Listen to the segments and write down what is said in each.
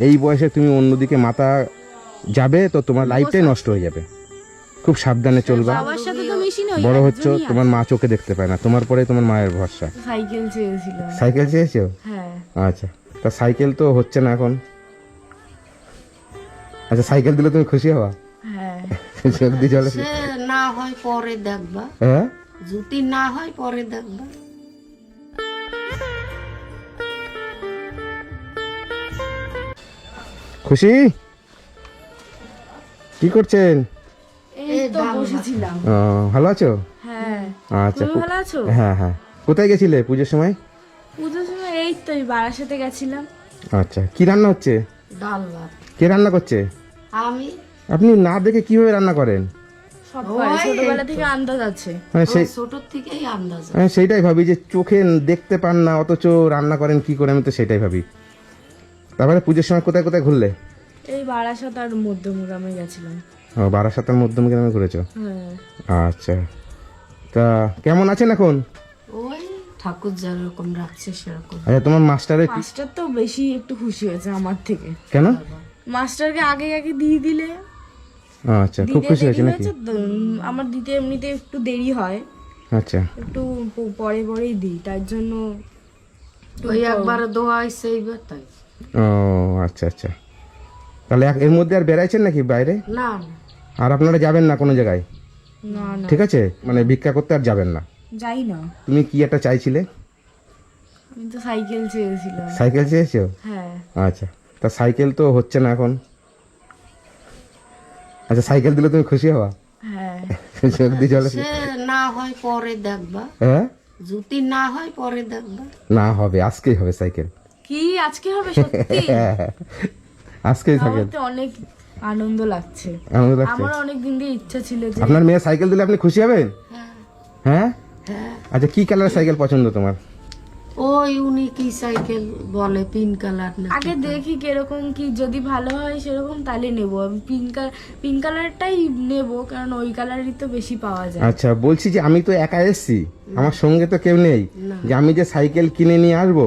এই বয়সে তুমি অন্যদিকে মাথা যাবে তো তোমার লাইফটাই নষ্ট হয়ে যাবে। খুব সাবধানে চলবা। বাবার সাথে তো মিশি না, বড় হচ্ছ, তোমার মা চোখে দেখতে পায় না, তোমার পরে তোমার মায়ের ভরসা। সাইকেল চেয়েছিলাম। সাইকেল চেয়েছো? হ্যাঁ। আচ্ছা, তা সাইকেল তো হচ্ছে না এখন। আচ্ছা, সাইকেল দিলে তুমি খুশি হবা? হ্যাঁ। চোখ দিয়ে জল সে না হয় পরে দেখবা, হ্যাঁ যদি না হয় পরে দেখবা। খুশি কি করছেন? এই তো বসেছিলাম। ও, ভালো আছো? হ্যাঁ। আচ্ছা, তুমি ভালো আছো? হ্যাঁ হ্যাঁ। কোথায় গেছিলে পুজোর সময়? পুজোর সময় এই তো বারাসাতে গেছিলাম। আচ্ছা, কি রান্না হচ্ছে? ডাল ভাত। কে রান্না করছে? আমি আপনি না দেখে কিভাবে রান্না করেন? সব পারে, ছোটবেলা থেকে আন্দাজ আছে। মানে সেই ছোট থেকেই আন্দাজ। আমি সেইটাই ভাবি যে চোখে দেখতে পান না অথচ রান্না করেন কি করে, আমি তো সেটাই ভাবি। তারপরে পুজোর সময় কোথায় কোথায় ঘুরলে? এই বারাসাত আর মধ্যমগ্রামে গেছিলাম। ও, বারাসাতের মধ্যম গ্রামে ঘুরেছো? হ্যাঁ। আচ্ছা, তা কেমন আছেন এখন? ওই ঠাকুর যেরকম রাখছে সেরকম। আচ্ছা, তোমার মাস্টারের মাস্টার তো বেশি একটু খুশি হয়েছে আমার থেকে। কেন? মাস্টারকে আগে আগে দিয়ে দিলে আচ্ছা, খুব দিতে খুশি দেরি হয়েছে নাকি? হয়েছে তো, আমার দিতে এমনিতে একটু দেরি হয়, আচ্ছা, একটু পরে পরেই দিই, তার জন্য ওই একবার দোয়াই সেইবার তাই। ও আচ্ছা আচ্ছা। তাহলে এর মধ্যে আর বেড়াইছেন নাকি বাইরে? না আর আপনারা যাবেন না কোনো জায়গায়? না না ঠিক আছে, মানে ভিক্ষা করতে আর যাবেন না। যাই না। তুমি কি একটা চাইছিলে? আমি তো সাইকেল চেয়েছিলাম। সাইকেল চেয়েছো? হ্যাঁ। আচ্ছা, তা সাইকেল তো হচ্ছে না এখন। আচ্ছা, সাইকেল দিলে তুমি খুশি হবা? হ্যাঁ। চোখ দিয়ে জল সে না হয় পরে দেখবা, হ্যাঁ যদি না হয় পরে দেখবা। না, হবে, আজকেই হবে সাইকেল। কি আজকে হবে সত্যি? আজকেই আমার সাইকেল। তো অনেক আনন্দ লাগছে। আনন্দ লাগছে? আমার অনেক দিন দিয়ে ইচ্ছা ছিল যে আপনার মেয়ে সাইকেল দিলে আপনি খুশি হবেন? হ্যাঁ হ্যাঁ। হ্যাঁ। আচ্ছা, কি কালারের সাইকেল পছন্দ তোমার? ওই উনি কি সাইকেল বলে, পিঙ্ক কালার না? আগে দেখি কিরকম কি, যদি ভালো হয় সেরকম তাহলে নেবো। আমি পিঙ্ক কালারটাই নেবো, কারণ ওই কালারই তো বেশি পাওয়া যায়। আচ্ছা, বলছি যে আমি তো একা এসেছি, আমার সঙ্গে তো কেউ নেই যে আমি যে সাইকেল কিনে নিয়ে আসবো,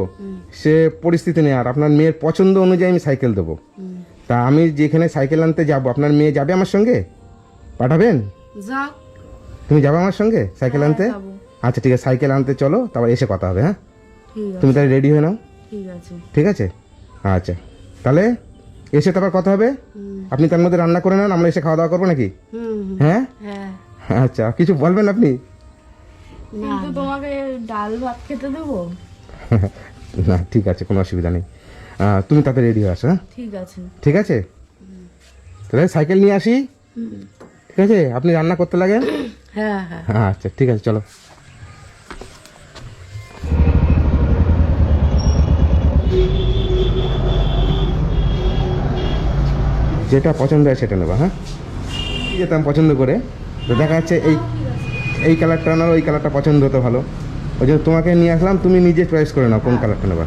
সে পরিস্থিতি নেই। আর আপনার মেয়ের পছন্দ অনুযায়ী আমি সাইকেল দেবো। তা আমি যেখানে সাইকেল আনতে যাব, আপনার মেয়ে যাবে আমার সঙ্গে? পাঠাবেন? যাও। তুমি যাবে আমার সঙ্গে সাইকেল আনতে? যাবো। আচ্ছা ঠিক আছে, সাইকেল আনতে চলো, তারপর এসে কথা হবে। হ্যাঁ, ঠিক আছে। তুমি তাহলে রেডি হয়ে নাও। ঠিক আছে। ঠিক আছে, আচ্ছা, তাহলে এসে তারপর কথা হবে। আপনি তার মধ্যে রান্না করে নেন, আমরা এসে খাওয়া দাওয়া করবো নাকি? হুম হ্যাঁ হ্যাঁ। আচ্ছা, কিছু বলবেন আপনি? কিন্তু তোমাকে ডাল ভাত খেতে দেবো? না ঠিক আছে, কোনো অসুবিধা নেই। তুমি তাতে রেডি হয়ে আসো। হ্যাঁ ঠিক আছে। ঠিক আছে, তাহলে সাইকেল নিয়ে আসি। ঠিক আছে, আপনি রান্না করতে লাগেন। হ্যাঁ হ্যাঁ। আচ্ছা ঠিক আছে, চলো। যেটা পছন্দ হয় সেটা নেবা। হ্যাঁ, যেতাম পছন্দ করে, তো দেখা যাচ্ছে এই কালারটা না ওই কালারটা পছন্দ হতো ভালো, ওই জন্য তোমাকে নিয়ে আসলাম। তুমি নিজে চয়েস করে নাও কোন কালারটা নেবা।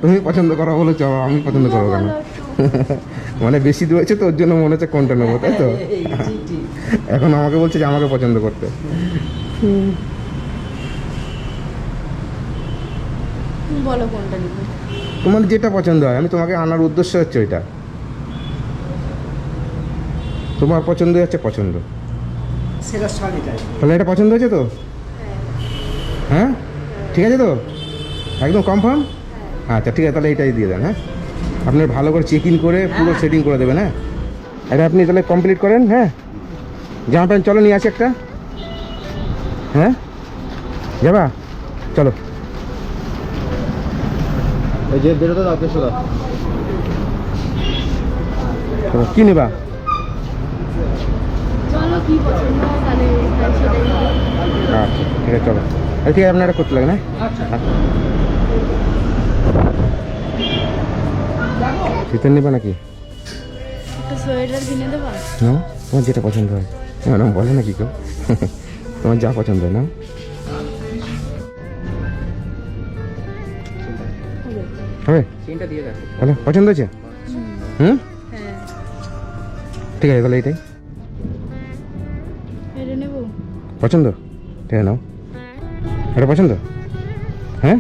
তুমি পছন্দ করো বলে চলো, আমি পছন্দ করবো কেন? মানে বেশি দিয়েছে তো, ওর জন্য মনে হচ্ছে কোনটা নেবো, তাই তো? এখন আমাকে বলছে যে আমাকে পছন্দ করতে। তুমি বলো কোনটা নিবে। তোমার যেটা পছন্দ হয়, আমি তোমাকে আনার উদ্দেশ্য হচ্ছে ওইটা। তোমার পছন্দ হচ্ছে পছন্দ, তাহলে এটা পছন্দ হয়েছে তো? হ্যাঁ ঠিক আছে তো, একদম কনফার্ম? আচ্ছা ঠিক আছে, তাহলে এইটাই দিয়ে দেন। হ্যাঁ, আপনার ভালো করে চেক ইন করে পুরো সেটিং করে দেবেন। হ্যাঁ, এটা আপনি তাহলে কমপ্লিট করেন। হ্যাঁ, জামা প্যান্ট চলো নিয়ে আসি একটা। হ্যাঁ যাবা, চলো। এই যে বেরোতে দাও, পেছো দাও। কি নেবা? চলো কি পছন্দ হয় তাহলে সেটাই নেবো। আচ্ছা ঠিক আছে, চলো। আচ্ছা ঠিক আছে, আপনারা করতে লাগেন। হ্যাঁ, শীতের নেবা নাকি? একটা সোয়েটার কিনে দেবা? না, তোমার যেটা পছন্দ হয়। না বলে নাকি কেউ? তোমার যা পছন্দ হয় না। হবে, তাহলে পছন্দ হয়েছে? হুম, হ্যাঁ। ঠিক আছে, তাহলে এইটাই এটা নেবো। পছন্দ। ঠিক আছে, নাও। এটা পছন্দ? হ্যাঁ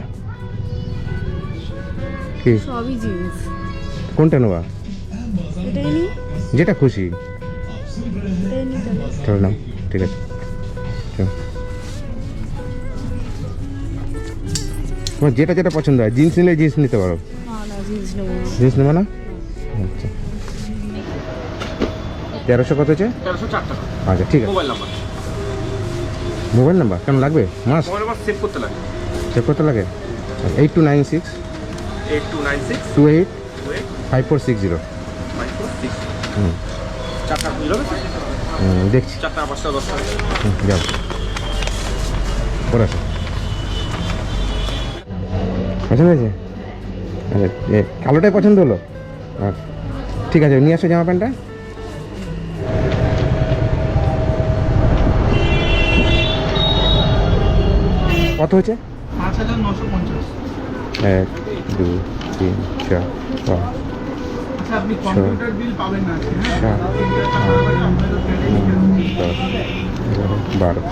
কি সবই জিন্স। কোনটা নেওয়া? এটাই নি, যেটা খুশি এটাই নি তাহলে। চলো নাও, ঠিক আছে চলো। তোমার যেটা যেটা পছন্দ হয়, জিন্স নিলে জিন্স নিতে পারো। না না, জিন্স নেবো না। জিন্স নেবে না? আচ্ছা 1300 কত হচ্ছে? 1304 টাকা আচ্ছা ঠিক আছে। Mobile number. মোবাইল নাম্বার কেন লাগবে? মাস মোবাইল নাম্বার সেভ করতে লাগে। চেক করতে লাগে? 8296 8296 28 28 5460। 546। হুম চারটা খুঁজে যাবে? দেখছি। 4 টাকা 5 টাকা 10 টাকা। যাও পরে আসো। পছন্দ হয়েছে? আচ্ছা কালোটাই পছন্দ হলো? আচ্ছা ঠিক আছে, নিয়ে আসো জামা প্যান্টটা। কত হচ্ছে? 5950। 1 2 3 4 5 আচ্ছা আপনি কম্পিউটার বিল পাবেন না আজকে, হ্যাঁ? 7 8 9 10 11 12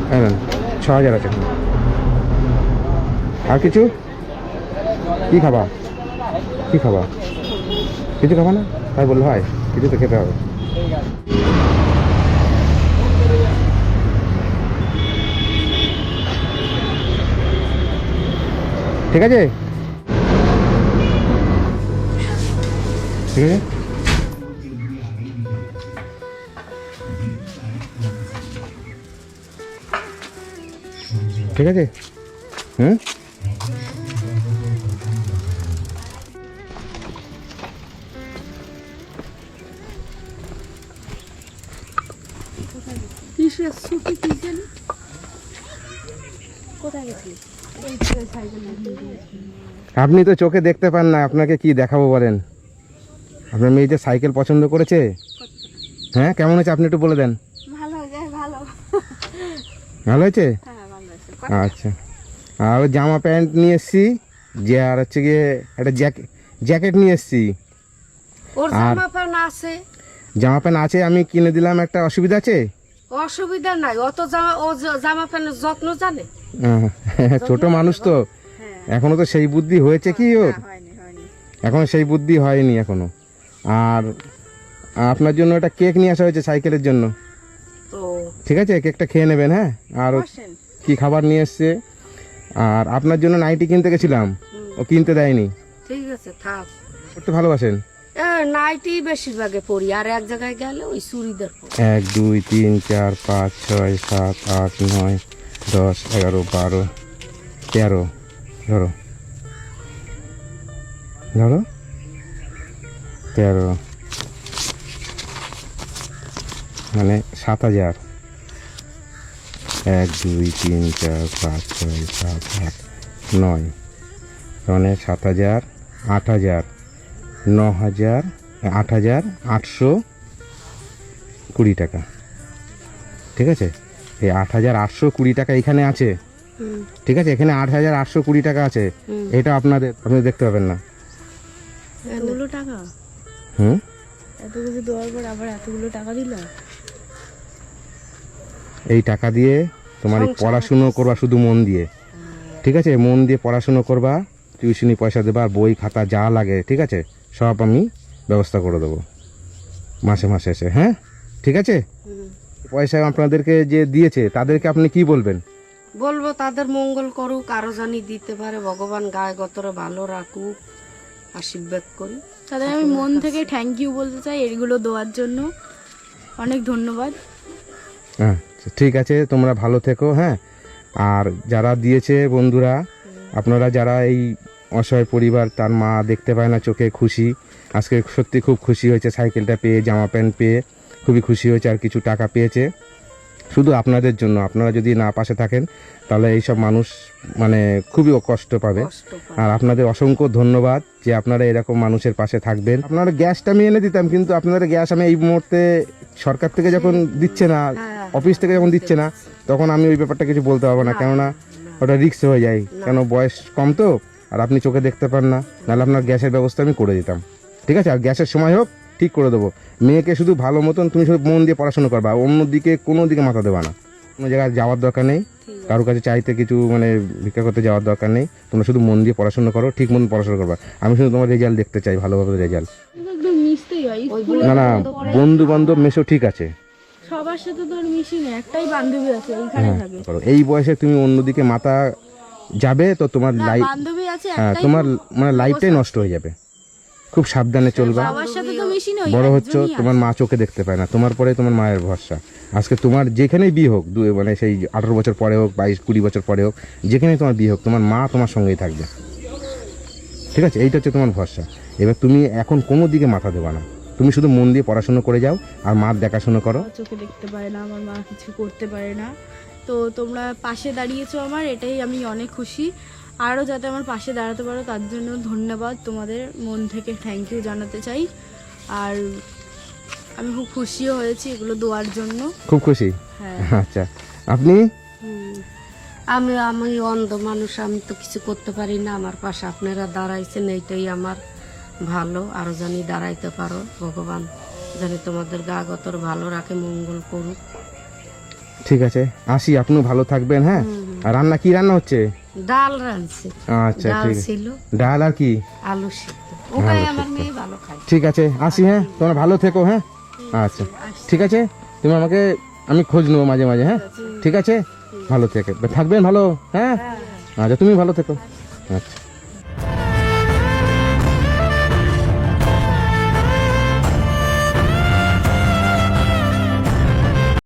হ্যাঁ 6000 আছে। আর কিছু? কি খাবা? কি খাবা? কিছু খাবা না? তাই বললো হয়, কিছু তো খেতে হবে। ঠিক আছে ঠিক আছে। ঠিক আছে হুম কিসের ছুটি কি জানি? কোথায় গেছিস? এই তো সাইকেল নিয়ে। আপনি তো চোখে দেখতে পান না, আপনাকে কি দেখাবো বলেন? আপনার মেয়ে যে সাইকেল পছন্দ করেছে, হ্যাঁ কেমন হয়েছে আপনি একটু বলে দেন। ভালো হয়ে যায়, ভালো। ভালো হয়েছে? হ্যাঁ ভালো আছে। আচ্ছা আর ওই জামা প্যান্ট নিয়ে এসছি, যে আর হচ্ছে গিয়ে একটা জ্যাকেট নিয়ে এসছি। ওর আর- জামা প্যান্ট আছে, জামা প্যান্ট আছে, আমি কিনে দিলাম, একটা অসুবিধা আছে? অসুবিধা নাই। অত জামা ও জামা প্যান্টের যত্ন জানে? ছোট মানুষ তো, এখনো তো সেই বুদ্ধি হয়েছে কি ওর? এখনো সেই বুদ্ধি হয়নি এখনো। আর আপনার জন্য একটা কেক নিয়ে আসা হয়েছে সাইকেলের জন্য, তো ঠিক আছে? কেকটা খেয়ে নেবেন হ্যাঁ। আর কি খাবার নিয়ে এসছে। আর আপনার জন্য নাইটি কিনতে গেছিলাম, ও কিনতে দেয়নি। ঠিক আছে থাক। পড়তে ভালোবাসেন? নাইটি বেশিরভাগে পরি, আর এক জায়গায় গেলে ওই চুড়িদার পরি। 1 2 3 4 5 6 7 8 9 10 11 12 13 ধরো ধরো 13 মানে 7000। 1 2 3 4 5 6 7 8 9 মানে 7000 8000 9000 8820 টাকা। ঠিক আছে, এই 8820 টাকা এখানে আছে। ঠিক আছে, এখানে 8820 টাকা আছে। এটা আপনাদের, আপনি দেখতে পাবেন না। এতগুলো টাকা? হুম এত কিছু দেওয়ার পর আবার এতগুলো টাকা দিল? এই টাকা দিয়ে তোমার এই পড়াশুনো করবা শুধু মন দিয়ে। ঠিক আছে, মন দিয়ে পড়াশুনো করবা, টিউশনি পয়সা দেবা, বই খাতা যা লাগে, ঠিক আছে সব আমি ব্যবস্থা করে দেবো মাসে মাসে এসে, হ্যাঁ ঠিক আছে? পয়সা আপনাদেরকে যে দিয়েছে তাদেরকে আপনি কি বলবেন? বলবো তাদের মঙ্গল করুক, আরো জানি দিতে পারে, ভগবান গায়ে গতরে ভালো রাখুক, আশীর্বাদ করি। তাদের আমি মন থেকে থ্যাংক ইউ বলতে চাই এগুলো দেওয়ার জন্য। অনেক ধন্যবাদ। হ্যাঁ ঠিক আছে, তোমরা ভালো থেকো হ্যাঁ। আর যারা দিয়েছে বন্ধুরা, আপনারা যারা এই অসহায় পরিবার, তার মা দেখতে পায় না চোখে, খুশি আজকে সত্যি খুব খুশি হয়েছে সাইকেলটা পেয়ে, জামা প্যান্ট পেয়ে খুবই খুশি হয়েছে, আর কিছু টাকা পেয়েছে শুধু আপনাদের জন্য। আপনারা যদি না পাশে থাকেন তাহলে এইসব মানুষ মানে খুবই কষ্ট পাবে। কষ্ট পায়। আর আপনাদের অসংখ্য ধন্যবাদ যে আপনারা এরকম মানুষের পাশে থাকবেন। আপনারা গ্যাসটা আমি এনে দিতাম, কিন্তু আপনাদের গ্যাস আমি এই মুহূর্তে সরকার থেকে যখন দিচ্ছে না, অফিস থেকে যখন দিচ্ছে না, তখন আমি ওই ব্যাপারটা কিছু বলতে পারবো না, কেননা ওটা রিস্ক হয়ে যায়, কেন বয়স কম তো, আর আপনি চোখে দেখতে পান না। নাহলে আপনার গ্যাসের ব্যবস্থা আমি করে দিতাম, ঠিক আছে? আর গ্যাসের সময় হোক ঠিক করে দেবো। মেয়েকে শুধু ভালো মতন তুমি শুধু মন দিয়ে পড়াশোনা করবা, অন্যদিকে কোনো দিকে মাথা দেবা না, কোনো জায়গায় যাওয়ার দরকার নেই, কারোর কাছে চাইতে কিছু মানে ভিক্ষা করতে যাওয়ার দরকার নেই। তোমরা শুধু মন দিয়ে পড়াশোনা করো, ঠিক মতো পড়াশোনা করবা। আমি শুধু তোমার রেজাল্ট দেখতে চাই, ভালোভাবে রেজাল্ট। একদম মিশতেই হয় স্কুলে। না না, বন্ধু বান্ধব মেশো ঠিক আছে, সবার সাথে তো আর মিশি না, একটাই বান্ধবী আছে এইখানে হ্যাঁ থাকে। করো। এই বয়সে তুমি অন্যদিকে মাথা যাবে তো তোমার না, লাইফ, বান্ধবী আছে হ্যাঁ একটাই। তোমার মানে লাইফটাই নষ্ট হয়ে যাবে। খুব সাবধানে চলবা। সবার সাথে তো মিশি না, ওই বড় হচ্ছ, একজনই আছে। তোমার মা চোখে দেখতে পায় না, তোমার পরে তোমার মায়ের ভরসা। আজকে তোমার যেখানেই বিয়ে হোক, মানে সেই 18 বছর পরে হোক, 22-20 বছর পরে হোক, যেখানেই তোমার বিয়ে হোক, তোমার মা তোমার সঙ্গেই থাকবে। ঠিক আছে, এইটা হচ্ছে তোমার ভরসা। এবার তুমি এখন কোনো দিকে মাথা দেবা না, তুমি শুধু মন দিয়ে পড়াশোনা করে যাও আর মার দেখাশোনা করো। আমার চোখে দেখতে পারে না, আমার মা কিছু করতে পারে না। তো তোমরা পাশে দাঁড়িয়েছো আমার, এটাই আমি অনেক খুশি। আরও যাতে আমার পাশে দাঁড়াতে পারো তার জন্য ধন্যবাদ, তোমাদের মন থেকে থ্যাংক ইউ জানাতে চাই। আর আমি খুব খুশিও হয়েছি এগুলো দেওয়ার জন্য। খুব খুশি। হ্যাঁ। আচ্ছা, আপনি? আমি আমি অন্ধ মানুষ, আমি তো কিছু করতে পারি না। আমার পাশে আপনারা দাঁড়াইছেন, এইটাই আমার ভালো। আরো জানি দাঁড়াইতে পারো, ভগবান জানি তোমাদের গা গতর ভালো রাখে, মঙ্গল করুক। ঠিক আছে, আসি, আপনিও ভালো থাকবেন। হ্যাঁ, আর রান্না কি রান্না হচ্ছে? ডাল রাঁধছি, আচ্ছা ডাল ঠিক আছে, ছিল, ডাল আর কি? আলু সিদ্ধ। ওটাই আমার মেয়ে ভালো খায়। ঠিক আছে, আসি। হ্যাঁ, তোমরা ভালো থেকো। হ্যাঁ, আচ্ছা ঠিক আছে, তুমি আমাকে, আমি খোঁজ নেবো মাঝে মাঝে। হ্যাঁ ঠিক আছে, ভালো থেকে থাকবেন, ভালো। হ্যাঁ আচ্ছা, তুমি ভালো থেকো। আচ্ছা।